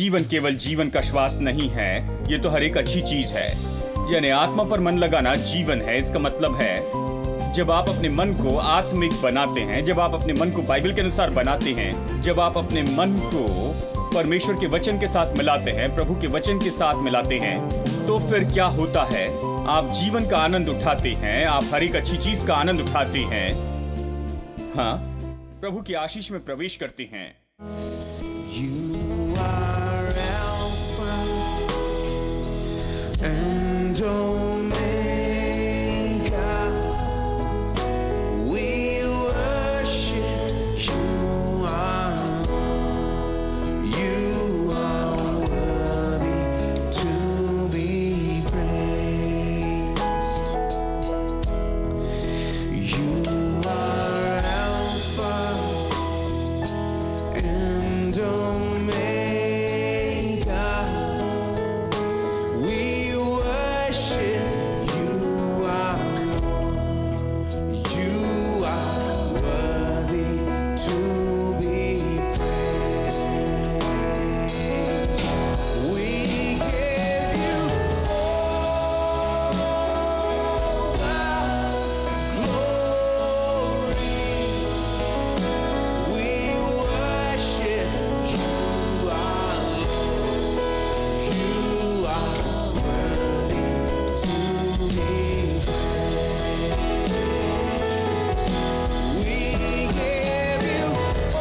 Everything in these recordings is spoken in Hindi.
जीवन केवल जीवन का श्वास नहीं है, ये तो हर एक अच्छी चीज है। यानी आत्मा पर मन लगाना जीवन है। इसका मतलब है जब आप अपने मन को आत्मिक बनाते हैं, जब आप अपने मन को बाइबल के अनुसार बनाते हैं, जब आप अपने मन को परमेश्वर के वचन के साथ मिलाते हैं, प्रभु के वचन के साथ मिलाते हैं, तो फिर क्या होता है? आप जीवन का आनंद उठाते हैं, आप हर एक अच्छी चीज का आनंद उठाते हैं। हाँ, प्रभु की आशीष में प्रवेश करते हैं। You are Alpha and Omega. We worship you. You are worthy to be praised. You are Alpha and Omega. We worship you, our Lord. You are worthy to be praised. We give you all the glory. We worship you, our Lord. You are worthy to be praised. We give you all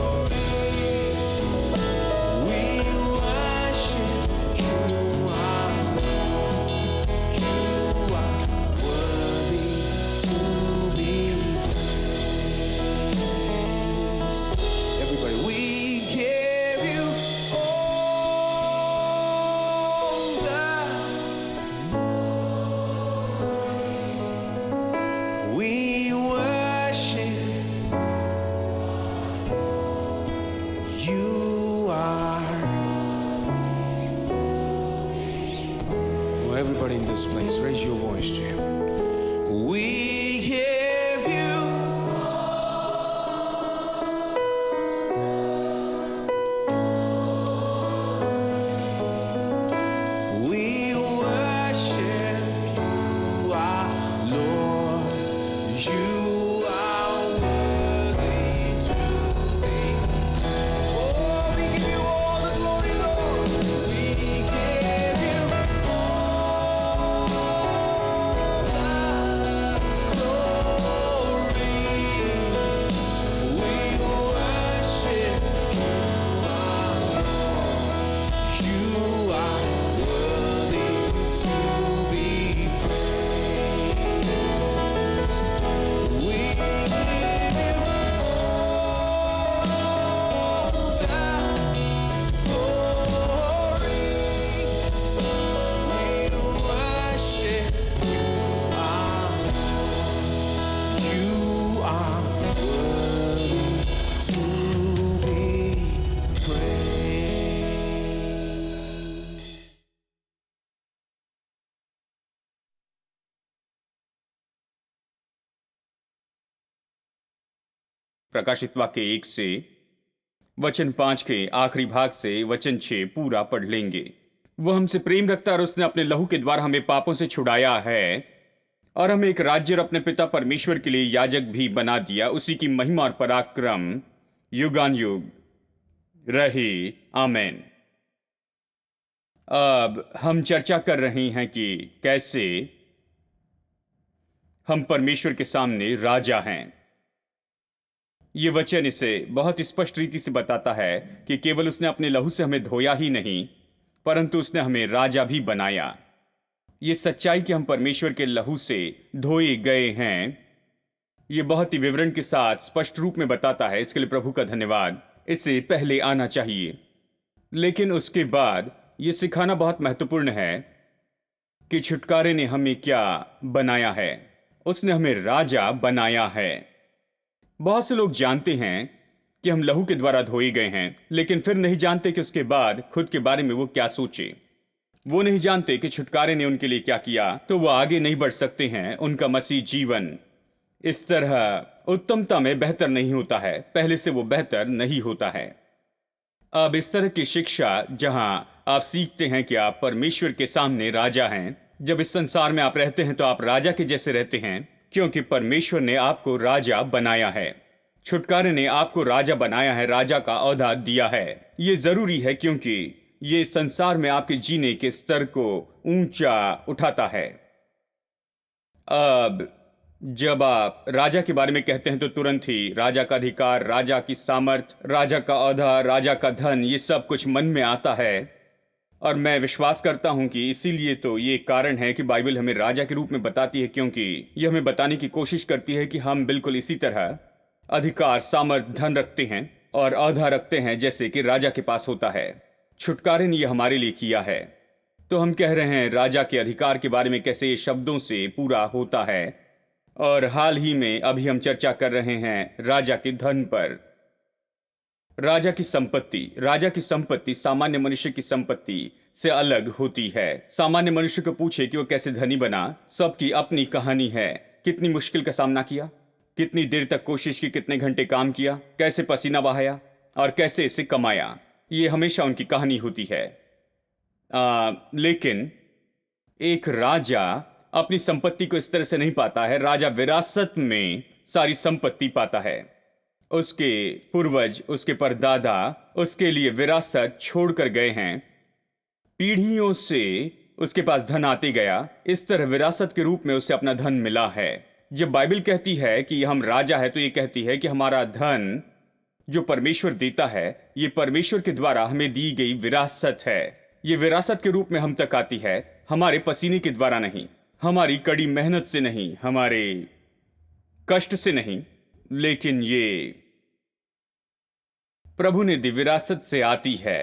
the glory. We worship you, our Lord. You are worthy to be praised. Everybody, we give you all the we worship you are. Well, everybody in this place, raise your voice to him. We give you we worship you, our Lord. You are worthy to be. Oh, we give you all the glory, Lord. We give you all the glory. We worship you, our Lord. You are worthy to be praised. We give you all the glory. We worship you, our Lord. You are worthy to be praised. प्रकाशित वाक्य 1 से वचन 5 के आखिरी भाग से वचन 6 पूरा पढ़ लेंगे। वो हमसे प्रेम रखता है और उसने अपने लहू के द्वारा हमें पापों से छुड़ाया है और हमें एक राज्य और अपने पिता परमेश्वर के लिए याजक भी बना दिया। उसी की महिमा और पराक्रम युगान युग रहे। आमेन। अब हम चर्चा कर रहे हैं कि कैसे हम परमेश्वर के सामने राजा हैं। ये वचन इसे बहुत स्पष्ट रीति से बताता है कि केवल उसने अपने लहू से हमें धोया ही नहीं, परंतु उसने हमें राजा भी बनाया। ये सच्चाई कि हम परमेश्वर के लहू से धोए गए हैं, ये बहुत ही विवरण के साथ स्पष्ट रूप में बताता है। इसके लिए प्रभु का धन्यवाद। इससे पहले आना चाहिए, लेकिन उसके बाद ये सिखाना बहुत महत्वपूर्ण है कि छुटकारे ने हमें क्या बनाया है। उसने हमें राजा बनाया है। बहुत से लोग जानते हैं कि हम लहू के द्वारा धोए गए हैं, लेकिन फिर नहीं जानते कि उसके बाद खुद के बारे में वो क्या सोचे। वो नहीं जानते कि छुटकारे ने उनके लिए क्या किया, तो वो आगे नहीं बढ़ सकते हैं। उनका मसीह जीवन इस तरह उत्तमता में बेहतर नहीं होता है, पहले से वो बेहतर नहीं होता है। अब इस तरह की शिक्षा जहां आप सीखते हैं कि आप परमेश्वर के सामने राजा हैं, जब इस संसार में आप रहते हैं तो आप राजा के जैसे रहते हैं, क्योंकि परमेश्वर ने आपको राजा बनाया है। छुटकारे ने आपको राजा बनाया है, राजा का ओहदा दिया है। ये जरूरी है क्योंकि ये संसार में आपके जीने के स्तर को ऊंचा उठाता है। अब जब आप राजा के बारे में कहते हैं तो तुरंत ही राजा का अधिकार, राजा की सामर्थ, राजा का ओहदा, राजा का धन, ये सब कुछ मन में आता है। और मैं विश्वास करता हूं कि इसीलिए तो ये कारण है कि बाइबल हमें राजा के रूप में बताती है, क्योंकि यह हमें बताने की कोशिश करती है कि हम बिल्कुल इसी तरह अधिकार, सामर्थ, धन रखते हैं और ओहदा रखते हैं जैसे कि राजा के पास होता है। छुटकारे ने यह हमारे लिए किया है। तो हम कह रहे हैं राजा के अधिकार के बारे में कैसे ये शब्दों से पूरा होता है। और हाल ही में अभी हम चर्चा कर रहे हैं राजा के धन पर। राजा की संपत्ति सामान्य मनुष्य की संपत्ति से अलग होती है। सामान्य मनुष्य को पूछे कि वो कैसे धनी बना, सबकी अपनी कहानी है। कितनी मुश्किल का सामना किया, कितनी देर तक कोशिश की, कितने घंटे काम किया, कैसे पसीना बहाया और कैसे इसे कमाया, ये हमेशा उनकी कहानी होती है। लेकिन एक राजा अपनी संपत्ति को इस तरह से नहीं पाता है। राजा विरासत में सारी संपत्ति पाता है। उसके पूर्वज, उसके परदादा उसके लिए विरासत छोड़कर गए हैं। पीढ़ियों से उसके पास धन आते गया, इस तरह विरासत के रूप में उसे अपना धन मिला है। जब बाइबल कहती है कि हम राजा है, तो ये कहती है कि हमारा धन जो परमेश्वर देता है, ये परमेश्वर के द्वारा हमें दी गई विरासत है। ये विरासत के रूप में हम तक आती है, हमारे पसीने के द्वारा नहीं, हमारी कड़ी मेहनत से नहीं, हमारे कष्ट से नहीं, लेकिन ये प्रभु ने दी विरासत से आती है।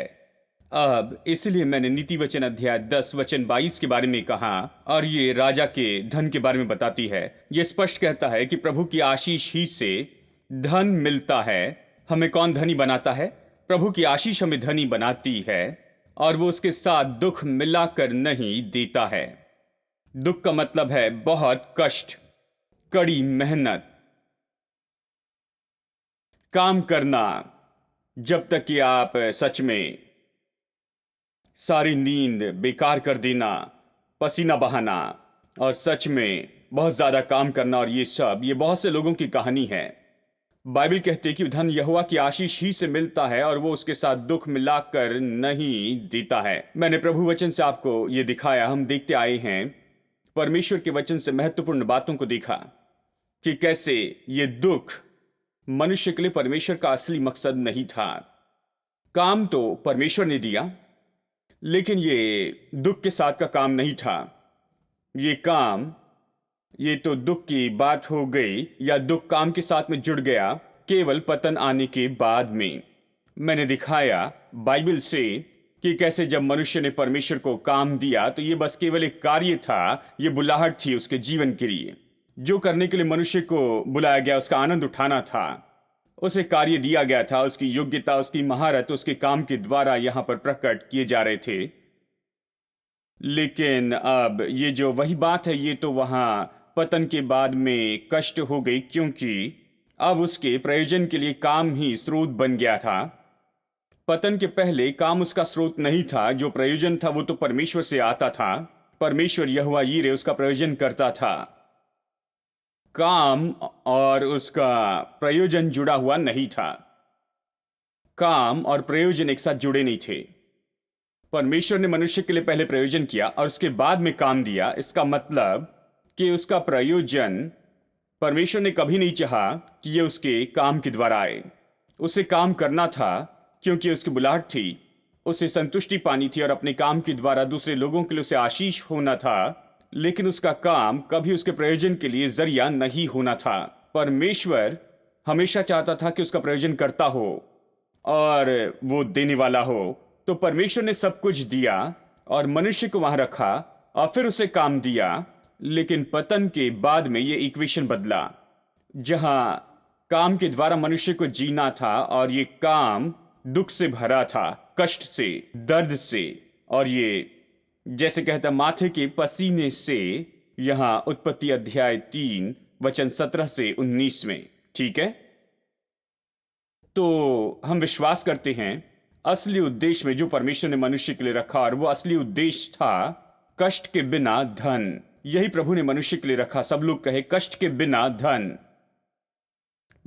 अब इसलिए मैंने नीति वचन अध्याय 10 वचन 22 के बारे में कहा, और ये राजा के धन के बारे में बताती है। ये स्पष्ट कहता है कि प्रभु की आशीष ही से धन मिलता है। हमें कौन धनी बनाता है? प्रभु की आशीष हमें धनी बनाती है, और वो उसके साथ दुख मिलाकर नहीं देता है। दुख का मतलब है बहुत कष्ट, कड़ी मेहनत, काम करना जब तक कि आप सच में सारी नींद बेकार कर देना, पसीना बहाना और सच में बहुत ज्यादा काम करना, और ये बहुत से लोगों की कहानी है। बाइबल कहती है कि धन यहोवा की आशीष ही से मिलता है और वो उसके साथ दुख मिलाकर नहीं देता है। मैंने प्रभु वचन से आपको ये दिखाया। हम देखते आए हैं, परमेश्वर के वचन से महत्वपूर्ण बातों को देखा कि कैसे ये दुख मनुष्य के लिए परमेश्वर का असली मकसद नहीं था। काम तो परमेश्वर ने दिया, लेकिन ये दुख के साथ का काम नहीं था। ये तो दुख की बात हो गई, या दुख काम के साथ में जुड़ गया केवल पतन आने के बाद में। मैंने दिखाया बाइबल से कि कैसे जब मनुष्य ने परमेश्वर को काम दिया तो ये बस केवल एक कार्य था, ये बुलाहट थी उसके जीवन के लिए। जो करने के लिए मनुष्य को बुलाया गया उसका आनंद उठाना था, उसे कार्य दिया गया था। उसकी योग्यता, उसकी महारत उसके काम के द्वारा यहां पर प्रकट किए जा रहे थे। लेकिन अब ये जो वही बात है, ये तो वहां पतन के बाद में कष्ट हो गई, क्योंकि अब उसके प्रयोजन के लिए काम ही स्रोत बन गया था। पतन के पहले काम उसका स्रोत नहीं था, जो प्रयोजन था वो तो परमेश्वर से आता था। परमेश्वर यहोवा यीरे उसका प्रयोजन करता था। काम और उसका प्रयोजन जुड़ा हुआ नहीं था। काम और प्रयोजन एक साथ जुड़े नहीं थे। परमेश्वर ने मनुष्य के लिए पहले प्रयोजन किया और उसके बाद में काम दिया। इसका मतलब कि उसका प्रयोजन परमेश्वर ने कभी नहीं चाहा कि यह उसके काम के द्वारा आए। उसे काम करना था क्योंकि उसकी बुलाहट थी, उसे संतुष्टि पानी थी और अपने काम के द्वारा दूसरे लोगों के लिए उसे आशीष होना था। लेकिन उसका काम कभी उसके प्रयोजन के लिए जरिया नहीं होना था। परमेश्वर हमेशा चाहता था कि उसका प्रयोजन करता हो और वो देने वाला हो। तो परमेश्वर ने सब कुछ दिया और मनुष्य को वहां रखा और फिर उसे काम दिया। लेकिन पतन के बाद में ये इक्वेशन बदला, जहां काम के द्वारा मनुष्य को जीना था और ये काम दुख से भरा था, कष्ट से, दर्द से, और ये जैसे कहता माथे के पसीने से। यहां उत्पत्ति अध्याय 3 वचन 17 से 19 में ठीक है, तो हम विश्वास करते हैं असली उद्देश्य में जो परमेश्वर ने मनुष्य के लिए रखा, और वो असली उद्देश्य था कष्ट के बिना धन। यही प्रभु ने मनुष्य के लिए रखा। सब लोग कहे कष्ट के बिना धन।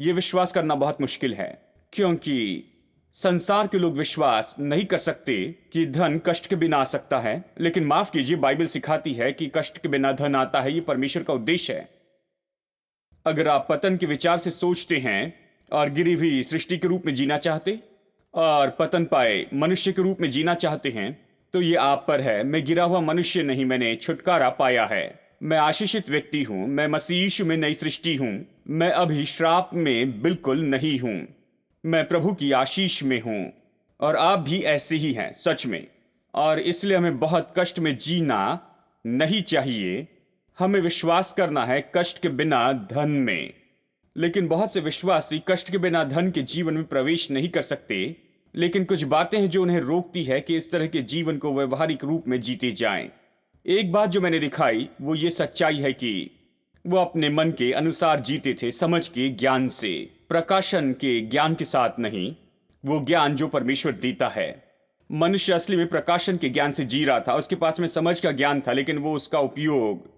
ये विश्वास करना बहुत मुश्किल है, क्योंकि संसार के लोग विश्वास नहीं कर सकते कि धन कष्ट के बिना आ सकता है। लेकिन माफ कीजिए, बाइबल सिखाती है कि कष्ट के बिना धन आता है। ये परमेश्वर का उद्देश्य है। अगर आप पतन के विचार से सोचते हैं और गिरी हुई सृष्टि के रूप में जीना चाहते और पतन पाए मनुष्य के रूप में जीना चाहते हैं, तो ये आप पर है। मैं गिरा हुआ मनुष्य नहीं, मैंने छुटकारा पाया है। मैं आशीषित व्यक्ति हूं। मैं मसीह यीशु में नई सृष्टि हूं। मैं अभी श्राप में बिल्कुल नहीं हूं। मैं प्रभु की आशीष में हूं, और आप भी ऐसे ही हैं सच में। और इसलिए हमें बहुत कष्ट में जीना नहीं चाहिए। हमें विश्वास करना है कष्ट के बिना धन में। लेकिन बहुत से विश्वासी कष्ट के बिना धन के जीवन में प्रवेश नहीं कर सकते। लेकिन कुछ बातें हैं जो उन्हें रोकती है कि इस तरह के जीवन को व्यवहारिक रूप में जीते जाएं। एक बात जो मैंने दिखाई वो ये सच्चाई है कि वो अपने मन के अनुसार जीते थे, समझ के ज्ञान से, प्रकाशन के ज्ञान के साथ नहीं। वो ज्ञान जो परमेश्वर देता है। मनुष्य असली में प्रकाशन के ज्ञान से जी रहा था। उसके पास में समझ का ज्ञान था, लेकिन वो उसका उपयोग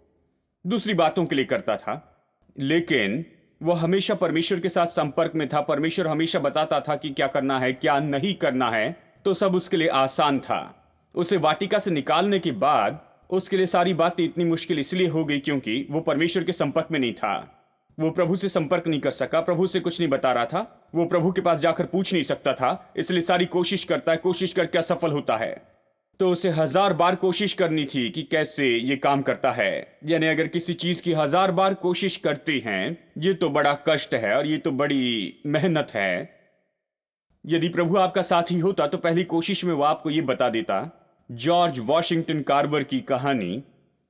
दूसरी बातों के लिए करता था। लेकिन वो हमेशा परमेश्वर के साथ संपर्क में था। परमेश्वर हमेशा बताता था कि क्या करना है, क्या नहीं करना है, तो सब उसके लिए आसान था। उसे वाटिका से निकालने के बाद उसके लिए सारी बातें इतनी मुश्किल इसलिए हो गई क्योंकि वो परमेश्वर के संपर्क में नहीं था। वो प्रभु से संपर्क नहीं कर सका, प्रभु से कुछ नहीं बता रहा था। वो प्रभु के पास जाकर पूछ नहीं सकता था। इसलिए सारी कोशिश करता है, कोशिश करके असफल होता है। तो उसे 1000 बार कोशिश करनी थी कि कैसे ये काम करता है। यानी अगर किसी चीज की 1000 बार कोशिश करते हैं, ये तो बड़ा कष्ट है और ये तो बड़ी मेहनत है। यदि प्रभु आपका साथी होता तो पहली कोशिश में वो आपको ये बता देता। जॉर्ज वॉशिंगटन कार्वर की कहानी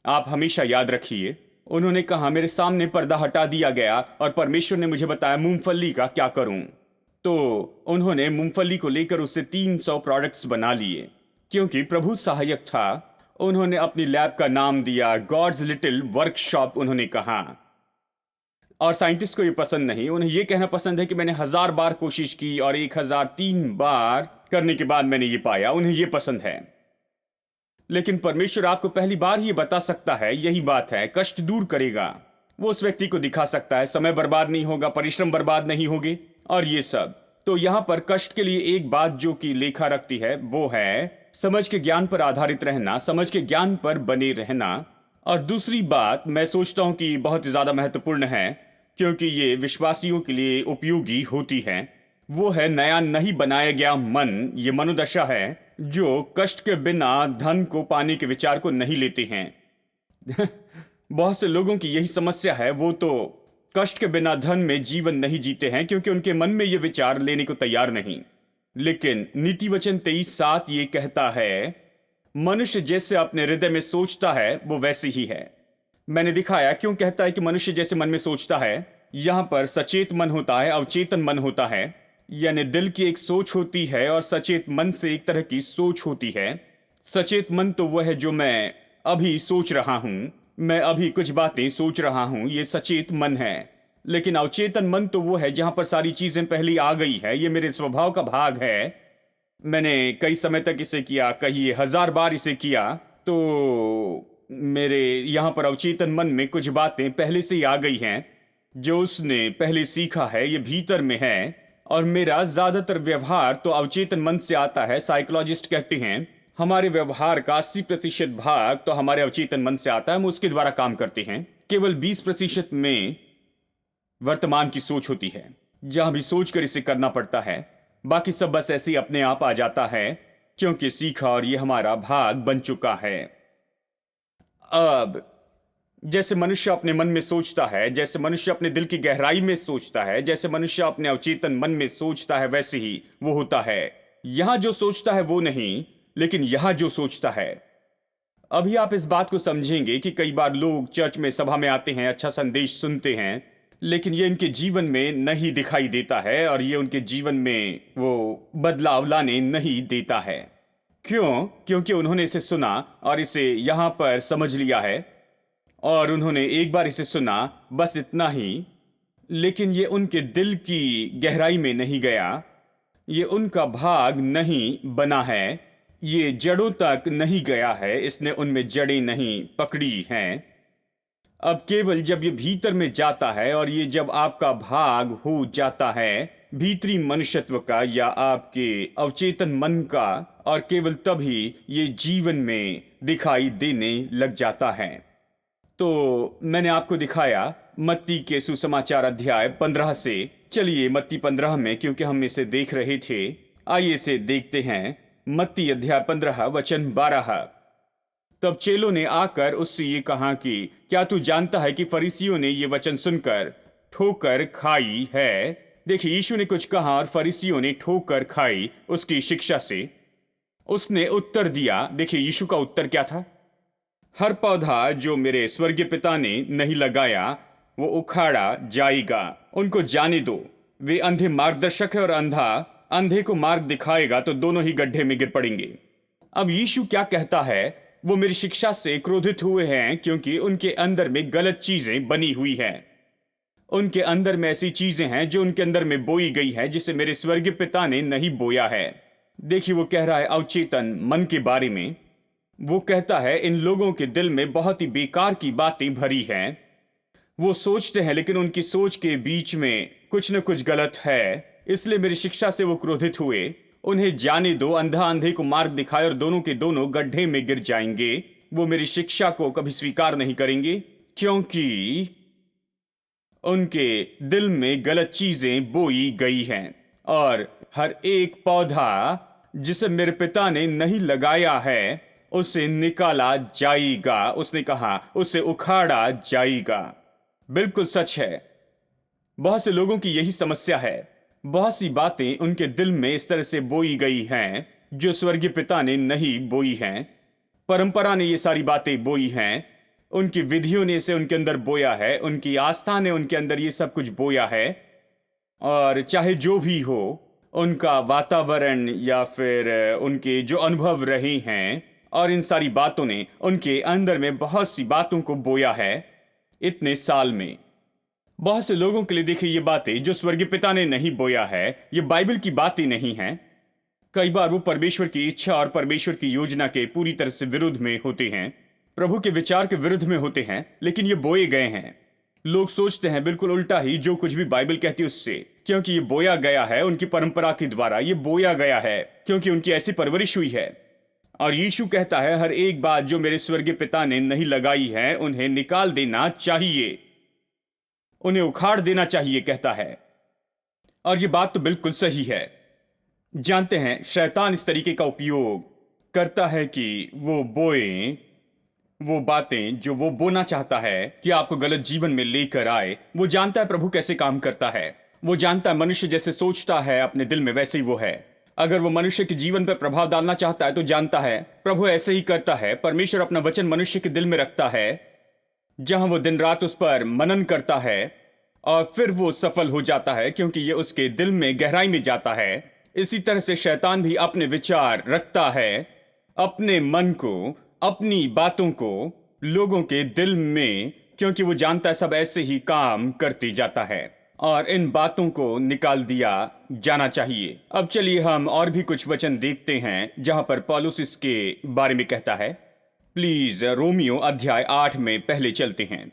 आप हमेशा याद रखिए। उन्होंने कहा, मेरे सामने पर्दा हटा दिया गया और परमेश्वर ने मुझे बताया मूंगफली का क्या करूं। तो उन्होंने मूंगफली को लेकर उससे 300 प्रोडक्ट्स बना लिए। क्योंकि प्रभु सहायक था, उन्होंने अपनी लैब का नाम दिया गॉड्स लिटिल वर्कशॉप, उन्होंने कहा। और साइंटिस्ट को ये पसंद नहीं। उन्हें ये कहना पसंद है कि मैंने 1000 बार कोशिश की और 1003 बार करने के बाद मैंने ये पाया। उन्हें ये पसंद है। लेकिन परमेश्वर आपको पहली बार ही बता सकता है। यही बात है, कष्ट दूर करेगा। वो उस व्यक्ति को दिखा सकता है। समय बर्बाद नहीं होगा, परिश्रम बर्बाद नहीं होगे और ये सब। तो यहां पर कष्ट के लिए एक बात जो कि लेखा रखती है वो है समझ के ज्ञान पर आधारित रहना, समझ के ज्ञान पर बने रहना। और दूसरी बात मैं सोचता हूं कि बहुत ज्यादा महत्वपूर्ण है, क्योंकि ये विश्वासियों के लिए उपयोगी होती है, वो है नया नहीं बनाया गया मन। ये मनोदशा है जो कष्ट के बिना धन को पाने के विचार को नहीं लेते हैं। बहुत से लोगों की यही समस्या है। वो तो कष्ट के बिना धन में जीवन नहीं जीते हैं क्योंकि उनके मन में ये विचार लेने को तैयार नहीं। लेकिन नीति वचन 23:7 ये कहता है, मनुष्य जैसे अपने हृदय में सोचता है वो वैसे ही है। मैंने दिखाया क्यों कहता है कि मनुष्य जैसे मन में सोचता है। यहां पर सचेत मन होता है, अवचेतन मन होता है। यानी दिल की एक सोच होती है और सचेत मन से एक तरह की सोच होती है। सचेत मन तो वह है जो मैं अभी सोच रहा हूं, मैं अभी कुछ बातें सोच रहा हूं, ये सचेत मन है। लेकिन अवचेतन मन तो वो है जहां पर सारी चीजें पहले आ गई है। ये मेरे स्वभाव का भाग है। मैंने कई समय तक इसे किया, कहिए 1000 बार इसे किया। तो मेरे यहां पर अवचेतन मन में कुछ बातें पहले से ही आ गई हैं जो उसने पहले सीखा है, ये भीतर में है। और मेरा ज्यादातर व्यवहार तो अवचेतन मन से आता है। साइकोलॉजिस्ट कहते हैं हमारे व्यवहार का 80% भाग तो हमारे अवचेतन मन से आता है। हम उसके द्वारा काम करते हैं। केवल 20% में वर्तमान की सोच होती है, जहां भी सोच कर इसे करना पड़ता है। बाकी सब बस ऐसे ही अपने आप आ जाता है क्योंकि सीखा और ये हमारा भाग बन चुका है। अब जैसे मनुष्य अपने मन में सोचता है, जैसे मनुष्य अपने दिल की गहराई में सोचता है, जैसे मनुष्य अपने अवचेतन मन में सोचता है, वैसे ही वो होता है। यहां जो सोचता है वो नहीं, लेकिन यहां जो सोचता है। अभी आप इस बात को समझेंगे कि कई बार लोग चर्च में, सभा में आते हैं, अच्छा संदेश सुनते हैं, लेकिन ये इनके जीवन में नहीं दिखाई देता है और ये उनके जीवन में वो बदलाव लाने नहीं देता है। क्यों? क्योंकि उन्होंने इसे सुना और इसे यहां पर समझ लिया है, और उन्होंने एक बार इसे सुना, बस इतना ही। लेकिन ये उनके दिल की गहराई में नहीं गया, ये उनका भाग नहीं बना है, ये जड़ों तक नहीं गया है, इसने उनमें जड़ें नहीं पकड़ी हैं। अब केवल जब ये भीतर में जाता है और ये जब आपका भाग हो जाता है भीतरी मनुष्यत्व का या आपके अवचेतन मन का, और केवल तभी ये जीवन में दिखाई देने लग जाता है। तो मैंने आपको दिखाया मत्ती के सुसमाचार अध्याय 15 से। चलिए मत्ती 15 में, क्योंकि हम इसे देख रहे थे, आइए इसे देखते हैं। मत्ती अध्याय 15 वचन 12। तब चेलों ने आकर उससे ये कहा कि क्या तू जानता है कि फरीसियों ने ये वचन सुनकर ठोकर खाई है। देखिए, यीशु ने कुछ कहा और फरीसियों ने ठोकर खाई उसकी शिक्षा से। उसने उत्तर दिया, देखिए यीशु का उत्तर क्या था। हर पौधा जो मेरे स्वर्गीय पिता ने नहीं लगाया वो उखाड़ा जाएगा। उनको जाने दो, वे अंधे मार्गदर्शक है और अंधा अंधे को मार्ग दिखाएगा तो दोनों ही गड्ढे में गिर पड़ेंगे। अब यीशु क्या कहता है, वो मेरी शिक्षा से क्रोधित हुए हैं क्योंकि उनके अंदर में गलत चीजें बनी हुई हैं। उनके अंदर में ऐसी चीजें हैं जो उनके अंदर में बोई गई है जिसे मेरे स्वर्गीय पिता ने नहीं बोया है। देखिए, वो कह रहा है अवचेतन मन के बारे में। वो कहता है इन लोगों के दिल में बहुत ही बेकार की बातें भरी हैं। वो सोचते हैं लेकिन उनकी सोच के बीच में कुछ न कुछ गलत है, इसलिए मेरी शिक्षा से वो क्रोधित हुए। उन्हें जाने दो, अंधा अंधे को मार्ग दिखाए और दोनों के दोनों गड्ढे में गिर जाएंगे। वो मेरी शिक्षा को कभी स्वीकार नहीं करेंगे क्योंकि उनके दिल में गलत चीजें बोई गई हैं। और हर एक पौधा जिसे मेरे पिता ने नहीं लगाया है उसे निकाला जाएगा। उसने कहा उसे उखाड़ा जाएगा। बिल्कुल सच है। बहुत से लोगों की यही समस्या है। बहुत सी बातें उनके दिल में इस तरह से बोई गई हैं जो स्वर्गीय पिता ने नहीं बोई हैं। परंपरा ने ये सारी बातें बोई हैं, उनकी विधियों ने इसे उनके अंदर बोया है, उनकी आस्था ने उनके अंदर ये सब कुछ बोया है। और चाहे जो भी हो, उनका वातावरण या फिर उनके जो अनुभव रहे हैं और इन सारी बातों ने उनके अंदर में बहुत सी बातों को बोया है इतने साल में। बहुत से लोगों के लिए देखिए, ये बातें जो स्वर्गीय पिता ने नहीं बोया है, ये बाइबल की बातें नहीं हैं। कई बार वो परमेश्वर की इच्छा और परमेश्वर की योजना के पूरी तरह से विरुद्ध में होते हैं, प्रभु के विचार के विरुद्ध में होते हैं, लेकिन ये बोए गए हैं। लोग सोचते हैं बिल्कुल उल्टा ही जो कुछ भी बाइबल कहती है उससे, क्योंकि ये बोया गया है उनकी परंपरा के द्वारा। ये बोया गया है क्योंकि उनकी ऐसी परवरिश हुई है। और यीशु कहता है हर एक बात जो मेरे स्वर्गीय पिता ने नहीं लगाई है उन्हें निकाल देना चाहिए, उन्हें उखाड़ देना चाहिए, कहता है। और ये बात तो बिल्कुल सही है। जानते हैं, शैतान इस तरीके का उपयोग करता है कि वो बोए वो बातें जो वो बोना चाहता है कि आपको गलत जीवन में लेकर आए। वो जानता है प्रभु कैसे काम करता है। वो जानता है मनुष्य जैसे सोचता है अपने दिल में वैसे ही वो है। अगर वो मनुष्य के जीवन पर प्रभाव डालना चाहता है तो जानता है प्रभु ऐसे ही करता है। परमेश्वर अपना वचन मनुष्य के दिल में रखता है, जहां वो दिन रात उस पर मनन करता है और फिर वो सफल हो जाता है क्योंकि ये उसके दिल में गहराई में जाता है। इसी तरह से शैतान भी अपने विचार रखता है, अपने मन को, अपनी बातों को लोगों के दिल में, क्योंकि वो जानता है सब ऐसे ही काम करते जाता है और इन बातों को निकाल दिया जाना चाहिए। अब चलिए हम और भी कुछ वचन देखते हैं जहां पर पौलुस इसके बारे में कहता है। प्लीज रोमियो अध्याय 8 में पहले चलते हैं।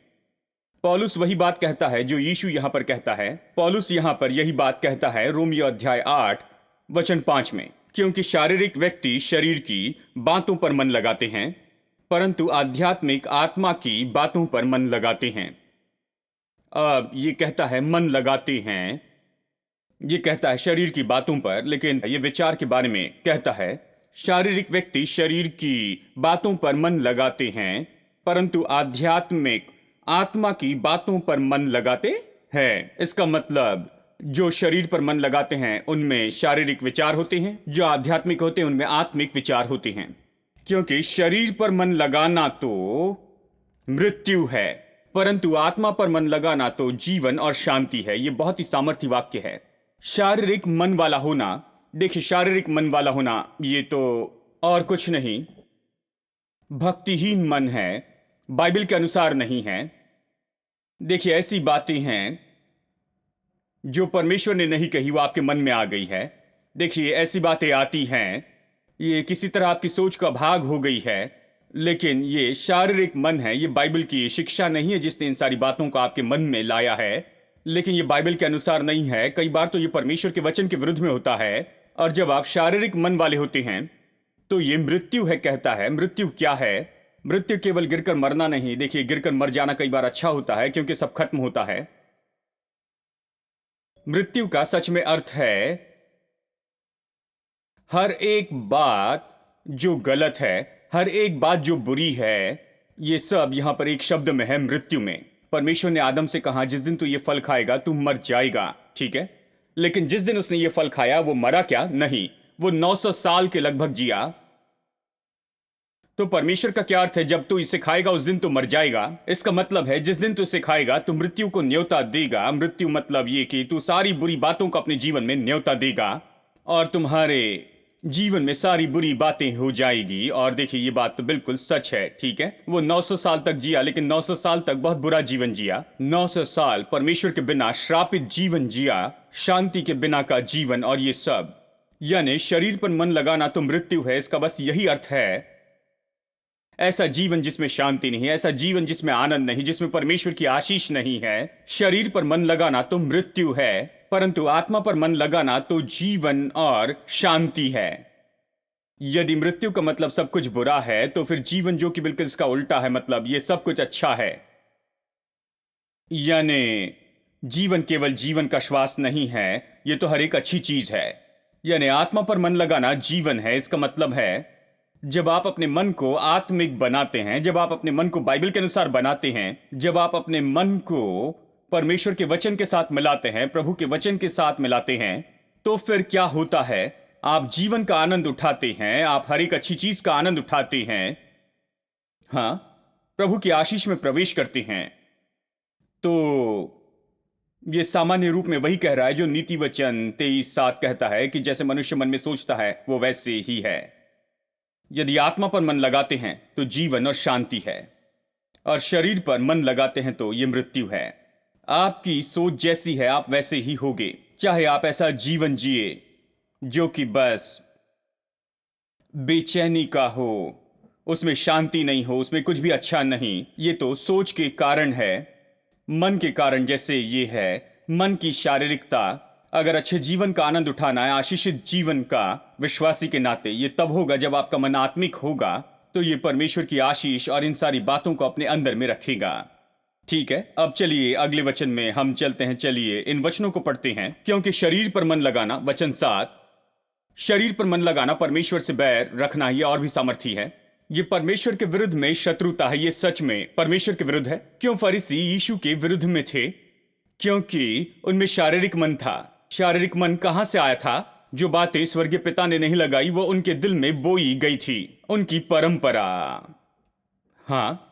पौलुस वही बात कहता है जो यीशु यहां पर कहता है। पौलुस यहां पर यही बात कहता है रोमियो अध्याय 8 वचन 5 में, क्योंकि शारीरिक व्यक्ति शरीर की बातों पर मन लगाते हैं परंतु आध्यात्मिक आत्मा की बातों पर मन लगाते हैं। अब ये कहता है मन लगाते हैं, ये कहता है शरीर की बातों पर, लेकिन ये विचार के बारे में कहता है शारीरिक व्यक्ति शरीर की बातों पर मन लगाते हैं परंतु आध्यात्मिक आत्मा की बातों पर मन लगाते हैं। इसका मतलब जो शरीर पर मन लगाते हैं उनमें शारीरिक विचार होते हैं, जो आध्यात्मिक होते हैं उनमें आत्मिक विचार होते हैं। क्योंकि शरीर पर मन लगाना तो मृत्यु है परंतु आत्मा पर मन लगाना तो जीवन और शांति है। यह बहुत ही सामर्थ्य वाक्य है। शारीरिक मन वाला होना, देखिए शारीरिक मन वाला होना ये तो और कुछ नहीं, भक्तिहीन मन है, बाइबल के अनुसार नहीं है। देखिए ऐसी बातें हैं जो परमेश्वर ने नहीं कही वो आपके मन में आ गई है। देखिए, ऐसी बातें आती हैं, ये किसी तरह आपकी सोच का भाग हो गई है, लेकिन ये शारीरिक मन है। ये बाइबल की शिक्षा नहीं है जिसने इन सारी बातों को आपके मन में लाया है, लेकिन ये बाइबल के अनुसार नहीं है। कई बार तो ये परमेश्वर के वचन के विरुद्ध में होता है। और जब आप शारीरिक मन वाले होते हैं तो ये मृत्यु है कहता है। मृत्यु क्या है? मृत्यु केवल गिरकर मरना नहीं। देखिए, गिरकर मर जाना कई बार अच्छा होता है क्योंकि सब खत्म होता है। मृत्यु का सच में अर्थ है हर एक बात जो गलत है, हर एक बात जो बुरी है, ये सब यहां पर एक शब्द में है, मृत्यु में। परमेश्वर ने आदम से कहा जिस दिन तू ये फल खाएगा तू मर जाएगा, ठीक है? लेकिन जिस दिन उसने ये फल खाया वो मरा क्या? नहीं, वो 900 साल के लगभग जिया। तो परमेश्वर का क्या अर्थ है? जब तू इसे खाएगा उस दिन तू मर जाएगा। इसका मतलब है जिस दिन तू इसे खाएगा तू मृत्यु को न्योता देगा। मृत्यु मतलब ये कि तू सारी बुरी बातों को अपने जीवन में न्योता देगा और तुम्हारे जीवन में सारी बुरी बातें हो जाएगी। और देखिए, ये बात तो बिल्कुल सच है, ठीक है? वो 900 साल तक जिया, लेकिन 900 साल तक बहुत बुरा जीवन जिया। 900 साल परमेश्वर के बिना श्रापित जीवन जिया, शांति के बिना का जीवन। और ये सब यानी शरीर पर मन लगाना तो मृत्यु है। इसका बस यही अर्थ है, ऐसा जीवन जिसमें शांति नहीं है, ऐसा जीवन जिसमें आनंद नहीं, जिसमें परमेश्वर की आशीष नहीं है। शरीर पर मन लगाना तो मृत्यु है, परंतु आत्मा पर मन लगाना तो जीवन और शांति है। यदि मृत्यु का मतलब सब कुछ बुरा है तो फिर जीवन जो कि बिल्कुल इसका उल्टा है, मतलब ये सब कुछ अच्छा है। यानी जीवन केवल जीवन का श्वास नहीं है, ये तो हर एक अच्छी चीज है। यानी आत्मा पर मन लगाना जीवन है। इसका मतलब है जब आप अपने मन को आत्मिक बनाते हैं, जब आप अपने मन को बाइबल के अनुसार बनाते हैं, जब आप अपने मन को परमेश्वर के वचन के साथ मिलाते हैं, प्रभु के वचन के साथ मिलाते हैं, तो फिर क्या होता है? आप जीवन का आनंद उठाते हैं, आप हर एक अच्छी चीज का आनंद उठाते हैं, हाँ, प्रभु की आशीष में प्रवेश करते हैं। तो ये सामान्य रूप में वही कह रहा है जो नीति वचन 23:7 कहता है कि जैसे मनुष्य मन में सोचता है वो वैसे ही है। यदि आत्मा पर मन लगाते हैं तो जीवन और शांति है, और शरीर पर मन लगाते हैं तो यह मृत्यु है। आपकी सोच जैसी है आप वैसे ही होगे। चाहे आप ऐसा जीवन जिए जो कि बस बेचैनी का हो, उसमें शांति नहीं हो, उसमें कुछ भी अच्छा नहीं, ये तो सोच के कारण है, मन के कारण। जैसे ये है मन की शारीरिकता। अगर अच्छे जीवन का आनंद उठाना है, आशीषित जीवन का, विश्वासी के नाते ये तब होगा जब आपका मन आत्मिक होगा, तो ये परमेश्वर की आशीष और इन सारी बातों को अपने अंदर में रखेगा। ठीक है, अब चलिए अगले वचन में हम चलते हैं। चलिए इन वचनों को पढ़ते हैं। क्योंकि शरीर पर मन लगाना, वचन 7, शरीर पर मन लगाना परमेश्वर से बैर रखना, यह और भी सामर्थी है। ये परमेश्वर के विरुद्ध में शत्रुता है। ये सच में परमेश्वर के विरुद्ध है। क्यों फरीसी यीशु के विरुद्ध में थे? क्योंकि उनमें शारीरिक मन था। शारीरिक मन कहां से आया था? जो बातें स्वर्गीय पिता ने नहीं लगाई वो उनके दिल में बोई गई थी, उनकी परंपरा। हाँ,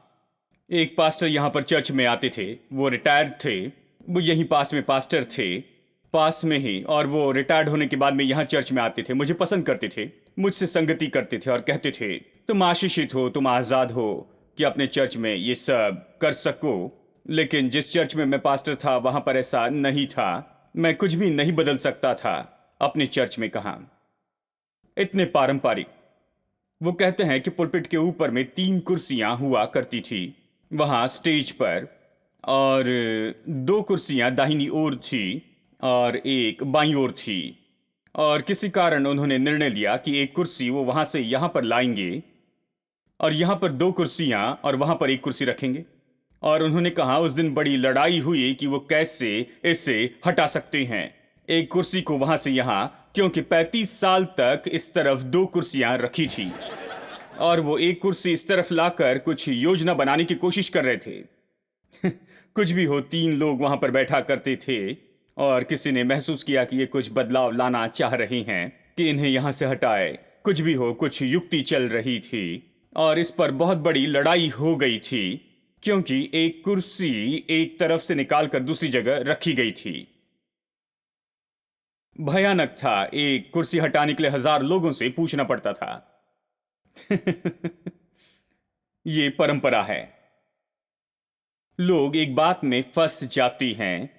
एक पास्टर यहां पर चर्च में आते थे, वो रिटायर्ड थे, वो यहीं पास में पास्टर थे, पास में ही, और वो रिटायर्ड होने के बाद में यहां चर्च में आते थे, मुझे पसंद करते थे, मुझसे संगति करते थे और कहते थे तुम आशीषित हो, तुम आजाद हो कि अपने चर्च में ये सब कर सको। लेकिन जिस चर्च में मैं पास्टर था वहां पर ऐसा नहीं था। मैं कुछ भी नहीं बदल सकता था अपने चर्च में। कहा इतने पारंपरिक। वो कहते हैं कि पुलपिट के ऊपर में 3 कुर्सियां हुआ करती थी वहां स्टेज पर, और 2 कुर्सियां दाहिनी ओर थी और एक बाईं ओर थी। और किसी कारण उन्होंने निर्णय लिया कि एक कुर्सी वो वहां से यहां पर लाएंगे और यहां पर 2 कुर्सियां और वहां पर 1 कुर्सी रखेंगे। और उन्होंने कहा उस दिन बड़ी लड़ाई हुई कि वो कैसे इसे हटा सकते हैं, एक कुर्सी को वहां से यहां, क्योंकि 35 साल तक इस तरफ 2 कुर्सियां रखी थी और वो 1 कुर्सी इस तरफ लाकर कुछ योजना बनाने की कोशिश कर रहे थे। कुछ भी हो, 3 लोग वहां पर बैठा करते थे और किसी ने महसूस किया कि ये कुछ बदलाव लाना चाह रहे हैं कि इन्हें यहां से हटाए। कुछ भी हो, कुछ युक्ति चल रही थी और इस पर बहुत बड़ी लड़ाई हो गई थी, क्योंकि एक कुर्सी एक तरफ से निकालकर दूसरी जगह रखी गई थी। भयानक था। एक कुर्सी हटाने के लिए 1000 लोगों से पूछना पड़ता था। ये परंपरा है। लोग एक बात में फंस जाती हैं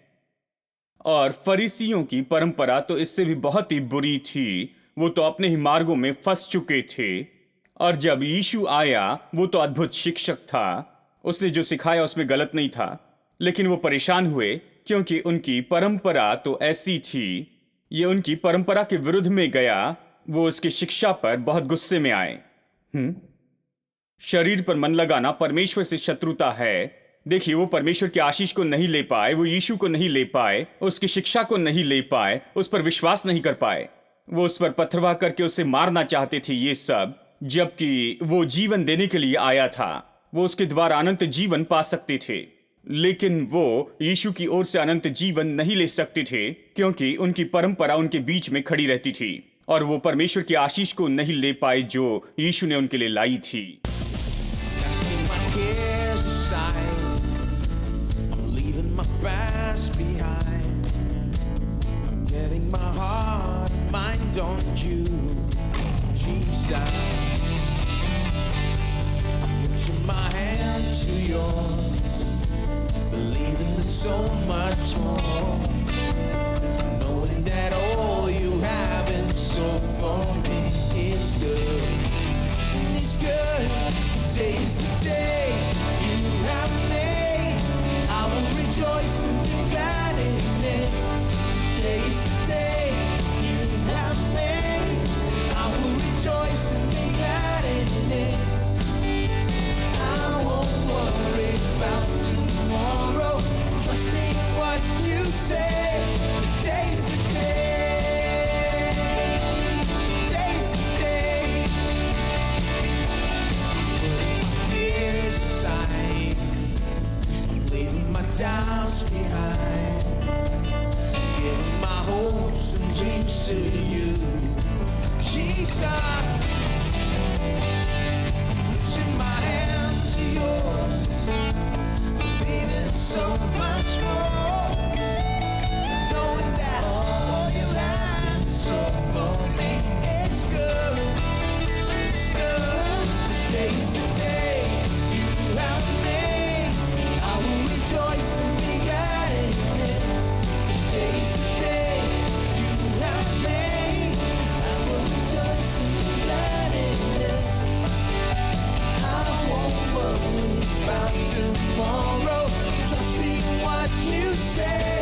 और फरीसियों की परंपरा तो इससे भी बहुत ही बुरी थी। वो तो अपने ही मार्गों में फंस चुके थे। और जब यीशु आया, वो तो अद्भुत शिक्षक था। उसने जो सिखाया उसमें गलत नहीं था, लेकिन वो परेशान हुए क्योंकि उनकी परंपरा तो ऐसी थी। ये उनकी परंपरा के विरुद्ध में गया। वो उसकी शिक्षा पर बहुत गुस्से में आए। शरीर पर मन लगाना परमेश्वर से शत्रुता है। देखिए, वो परमेश्वर की आशीष को नहीं ले पाए, वो यीशु को नहीं ले पाए, उसकी शिक्षा को नहीं ले पाए, उस पर विश्वास नहीं कर पाए। वो उस पर पथरवाह करके उसे मारना चाहते थे, ये सब जबकि वो जीवन देने के लिए आया था। वो उसके द्वारा अनंत जीवन पा सकते थे, लेकिन वो यीशु की ओर से अनंत जीवन नहीं ले सकते थे क्योंकि उनकी परंपरा उनके बीच में खड़ी रहती थी और वो परमेश्वर की आशीष को नहीं ले पाए जो यीशु ने उनके लिए लाई थी। Casting my cares aside, I'm leaving my past behind. I'm getting my heart and mind on you, Jesus. I'm putting my hand to yours, believing there's so much more, knowing that all you have in store for me is good. It's good. Today's the day you have made. I will rejoice and be glad in it. Today's the day you have made. I will rejoice and be glad in it. I won't worry about tomorrow. Trusting what you say. Today's the day. Today's the day. Fears aside, I'm leaving my doubts behind, giving my hopes and dreams to you, Jesus. Reaching my hand to yours, believing so much more, knowing that all you have in store for me is good. It's good. Today's the day you have made. I will rejoice and be glad in it. Today's the day you have made. I will rejoice and be glad in it. I won't worry about tomorrow. Trusting what you say.